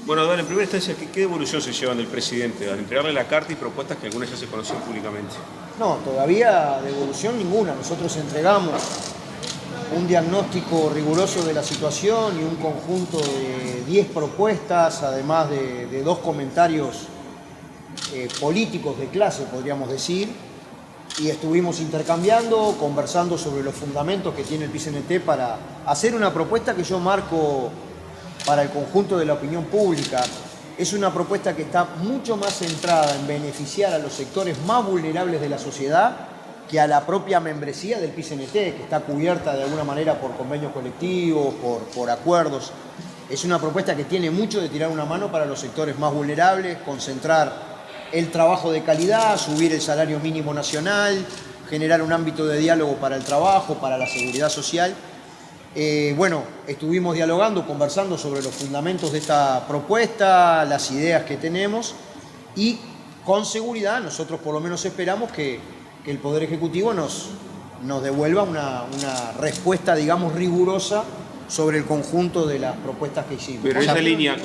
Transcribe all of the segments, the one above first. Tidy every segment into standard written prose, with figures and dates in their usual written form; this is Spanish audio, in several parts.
Bueno, Adán, en primera instancia, ¿qué devolución se llevan del presidente al entregarle la carta y propuestas que algunas ya se conocían públicamente? No, todavía devolución ninguna. Nosotros entregamos un diagnóstico riguroso de la situación y un conjunto de 10 propuestas, además de dos comentarios políticos de clase, podríamos decir, y estuvimos intercambiando, conversando sobre los fundamentos que tiene el PCNT para hacer una propuesta que yo marco para el conjunto de la opinión pública. Es una propuesta que está mucho más centrada en beneficiar a los sectores más vulnerables de la sociedad que a la propia membresía del PCNT, que está cubierta de alguna manera por convenios colectivos, por acuerdos. Es una propuesta que tiene mucho de tirar una mano para los sectores más vulnerables, concentrar el trabajo de calidad, subir el salario mínimo nacional, generar un ámbito de diálogo para el trabajo, para la seguridad social. Bueno, estuvimos dialogando, conversando sobre los fundamentos de esta propuesta, las ideas que tenemos y con seguridad nosotros por lo menos esperamos que el Poder Ejecutivo nos devuelva una respuesta, digamos, rigurosa sobre el conjunto de las propuestas que hicimos. Pero en esa línea,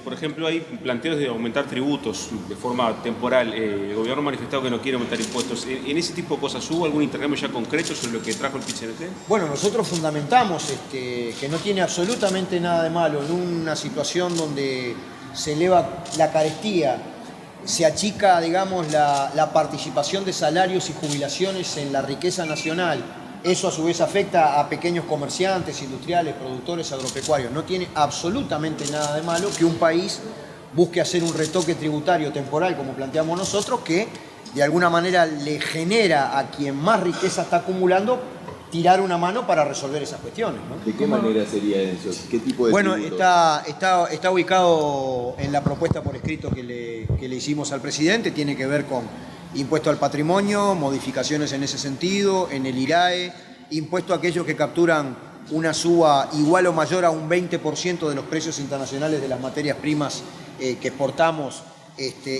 por ejemplo, hay planteos de aumentar tributos de forma temporal. El gobierno ha manifestado que no quiere aumentar impuestos. ¿En ese tipo de cosas hubo algún intercambio ya concreto sobre lo que trajo el PCNT? Bueno, nosotros fundamentamos que no tiene absolutamente nada de malo en una situación donde se eleva la carestía, se achica, digamos, la participación de salarios y jubilaciones en la riqueza nacional. Eso a su vez afecta a pequeños comerciantes, industriales, productores agropecuarios. No tiene absolutamente nada de malo que un país busque hacer un retoque tributario temporal, como planteamos nosotros, que de alguna manera le genera a quien más riqueza está acumulando tirar una mano para resolver esas cuestiones, ¿no? ¿De qué manera sería eso? ¿Qué tipo de Bueno, tributo? está ubicado en la propuesta por escrito que le hicimos al presidente. Tiene que ver con impuesto al patrimonio, modificaciones en ese sentido, en el IRAE, impuesto a aquellos que capturan una suba igual o mayor a un 20% de los precios internacionales de las materias primas que exportamos,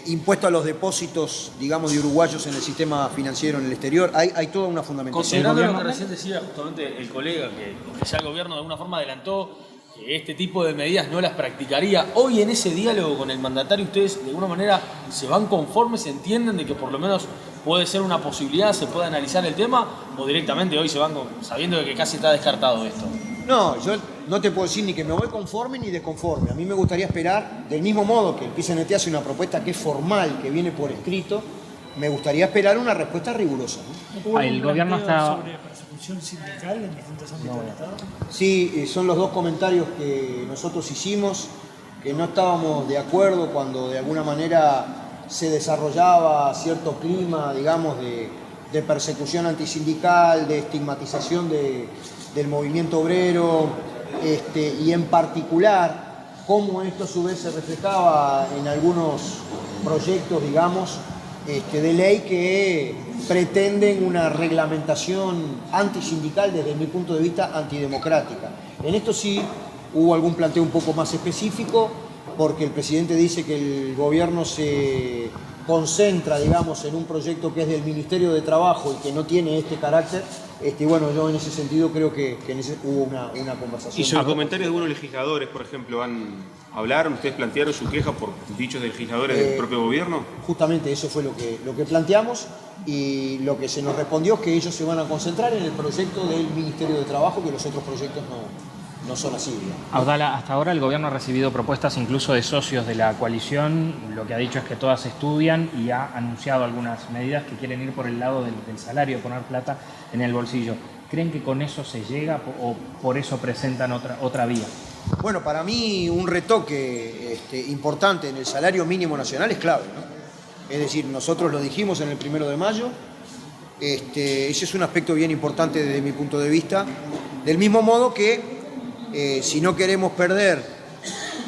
impuesto a los depósitos, digamos, de uruguayos en el sistema financiero en el exterior. Hay toda una fundamentación. Considerando lo que recién decía justamente el colega, que ya el gobierno de alguna forma adelantó que este tipo de medidas no las practicaría, hoy en ese diálogo con el mandatario ustedes de alguna manera se van conformes, entienden de que por lo menos puede ser una posibilidad, se puede analizar el tema, o directamente hoy se van sabiendo de que casi está descartado esto? No, yo no te puedo decir ni que me voy conforme ni desconforme. A mí me gustaría esperar, del mismo modo que el PCNT hace una propuesta que es formal, que viene por escrito, me gustaría esperar una respuesta rigurosa, ¿no? El gobierno está... sobre persecución sindical en distintos ámbitos del Estado. Sí, son los dos comentarios que nosotros hicimos, que no estábamos de acuerdo cuando de alguna manera se desarrollaba cierto clima, digamos, de persecución antisindical, de estigmatización del movimiento obrero, y en particular cómo esto a su vez se reflejaba en algunos proyectos, digamos, de ley que pretenden una reglamentación antisindical, desde mi punto de vista antidemocrática. En esto sí hubo algún planteo un poco más específico, porque el presidente dice que el gobierno se concentra, digamos, en un proyecto que es del Ministerio de Trabajo y que no tiene este carácter. Bueno, yo en ese sentido creo que hubo una conversación. Y sobre comentarios de algunos legisladores, por ejemplo, ¿hablaron, ustedes plantearon su queja por dichos de legisladores del propio gobierno? Justamente eso fue lo que planteamos, y lo que se nos respondió es que ellos se van a concentrar en el proyecto del Ministerio de Trabajo, que los otros proyectos no son así, digamos. Abdala, hasta ahora el gobierno ha recibido propuestas incluso de socios de la coalición. Lo que ha dicho es que todas se estudian y ha anunciado algunas medidas que quieren ir por el lado del salario, de poner plata en el bolsillo. ¿Creen que con eso se llega o por eso presentan otra vía? Bueno, para mí un retoque importante en el salario mínimo nacional es clave, ¿no? Es decir, nosotros lo dijimos en el 1 de mayo, ese es un aspecto bien importante desde mi punto de vista, del mismo modo que si no queremos perder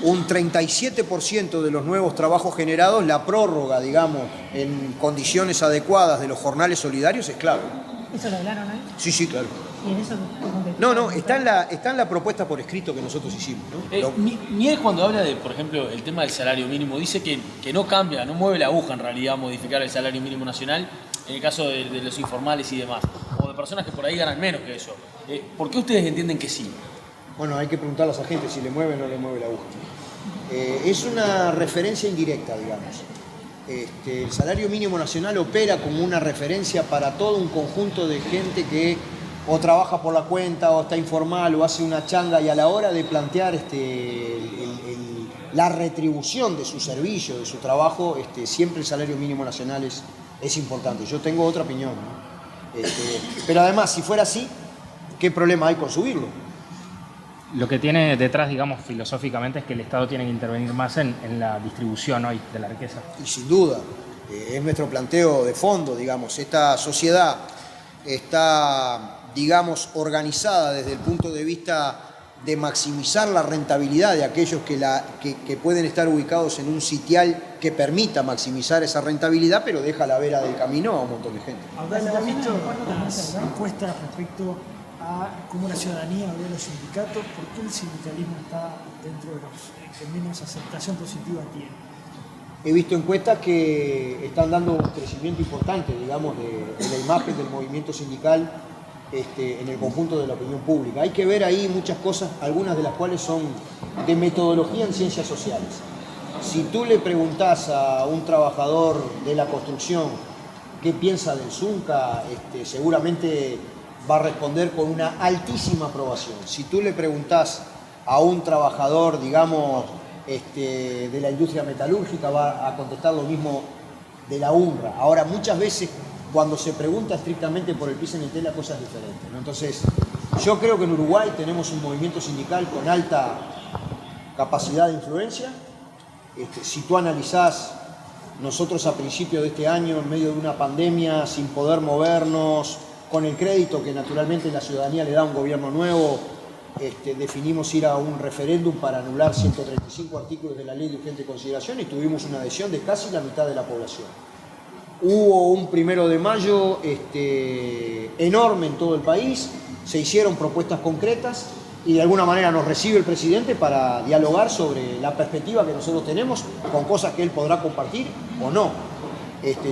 un 37% de los nuevos trabajos generados, la prórroga, digamos, en condiciones adecuadas de los jornales solidarios es clave. ¿Eso lo hablaron ahí? Sí, claro. ¿Y en eso No, está en la propuesta por escrito que nosotros hicimos, ¿no? Miel, cuando habla de, por ejemplo, el tema del salario mínimo, dice que no cambia, no mueve la aguja en realidad modificar el salario mínimo nacional en el caso de los informales y demás, o de personas que por ahí ganan menos que eso. ¿Por qué ustedes entienden que sí? Bueno, hay que preguntar a los agentes si le mueve o no le mueve la aguja. Es una referencia indirecta, digamos. El salario mínimo nacional opera como una referencia para todo un conjunto de gente que o trabaja por la cuenta o está informal o hace una changa, y a la hora de plantear la retribución de su servicio, de su trabajo, siempre el salario mínimo nacional es importante. Yo tengo otra opinión, ¿no? Pero además, si fuera así, ¿qué problema hay con subirlo? Lo que tiene detrás, digamos, filosóficamente, es que el Estado tiene que intervenir más en la distribución hoy de la riqueza. Y sin duda, es nuestro planteo de fondo, digamos. Esta sociedad está, digamos, organizada desde el punto de vista de maximizar la rentabilidad de aquellos que pueden estar ubicados en un sitial que permita maximizar esa rentabilidad, pero deja a la vera del camino a un montón de gente. ¿Habrá visto las encuestas respecto a cómo la ciudadanía ve a los sindicatos? ¿Por qué el sindicalismo está dentro de los que menos aceptación positiva tiene? He visto encuestas que están dando un crecimiento importante, digamos, de la imagen del movimiento sindical en el conjunto de la opinión pública. Hay que ver ahí muchas cosas, algunas de las cuales son de metodología en ciencias sociales. Si tú le preguntás a un trabajador de la construcción qué piensa del Zunca, seguramente va a responder con una altísima aprobación. Si tú le preguntás a un trabajador, digamos, de la industria metalúrgica, va a contestar lo mismo de la UNRWA. Ahora, muchas veces, cuando se pregunta estrictamente por el PIT-CNT, la cosa es diferente, ¿no? Entonces, yo creo que en Uruguay tenemos un movimiento sindical con alta capacidad de influencia. Si tú analizás, nosotros a principios de este año, en medio de una pandemia, sin poder movernos, con el crédito que naturalmente la ciudadanía le da a un gobierno nuevo, definimos ir a un referéndum para anular 135 artículos de la ley de urgente consideración y tuvimos una adhesión de casi la mitad de la población. Hubo un 1 de mayo enorme en todo el país, se hicieron propuestas concretas y de alguna manera nos recibe el presidente para dialogar sobre la perspectiva que nosotros tenemos con cosas que él podrá compartir o no.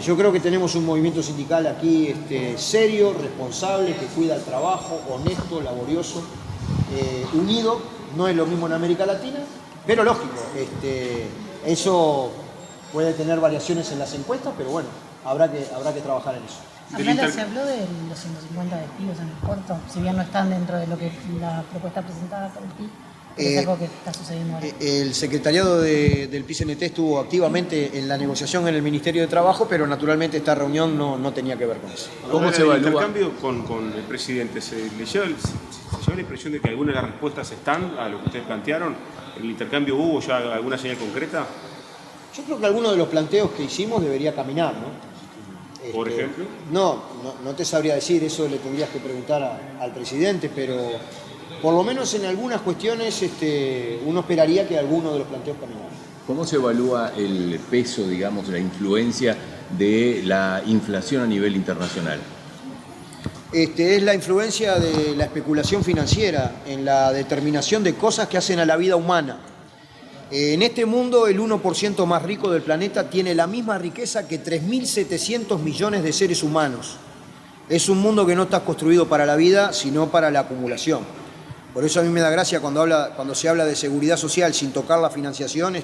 Yo creo que tenemos un movimiento sindical aquí serio, responsable, que cuida el trabajo, honesto, laborioso, unido. No es lo mismo en América Latina, pero lógico, eso puede tener variaciones en las encuestas, pero bueno, habrá que trabajar en eso. Se habló de los 150 despidos en el puerto, si bien no están dentro de lo que la propuesta presentada por el PI. Es algo que está sucediendo ahora. El secretariado del PIT-CNT estuvo activamente en la negociación en el Ministerio de Trabajo, pero naturalmente esta reunión no tenía que ver con eso. ¿Cómo se evalúa el intercambio con el presidente? ¿Se lleva la impresión de que algunas de las respuestas están a lo que ustedes plantearon? ¿En el intercambio hubo ya alguna señal concreta? Yo creo que alguno de los planteos que hicimos debería caminar, ¿no? ¿Por ejemplo? No te sabría decir, eso le tendrías que preguntar al presidente, pero por lo menos en algunas cuestiones uno esperaría que alguno de los planteos caminaran. ¿Cómo se evalúa el peso, digamos, la influencia de la inflación a nivel internacional? Es la influencia de la especulación financiera en la determinación de cosas que hacen a la vida humana. En este mundo, el 1% más rico del planeta tiene la misma riqueza que 3.700 millones de seres humanos. Es un mundo que no está construido para la vida, sino para la acumulación. Por eso a mí me da gracia cuando se habla de seguridad social sin tocar la financiación.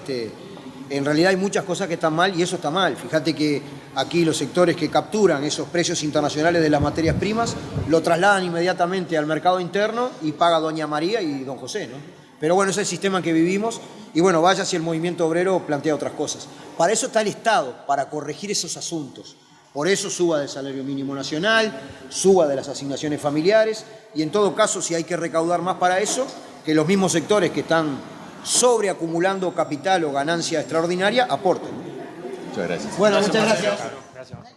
En realidad hay muchas cosas que están mal y eso está mal. Fíjate que aquí los sectores que capturan esos precios internacionales de las materias primas lo trasladan inmediatamente al mercado interno y paga doña María y don José, ¿no? Pero bueno, ese es el sistema en que vivimos y bueno, vaya si el movimiento obrero plantea otras cosas. Para eso está el Estado, para corregir esos asuntos. Por eso suba del salario mínimo nacional, suba de las asignaciones familiares y en todo caso, si hay que recaudar más para eso, que los mismos sectores que están sobreacumulando capital o ganancia extraordinaria aporten. Muchas gracias. Bueno, muchas gracias. Gracias.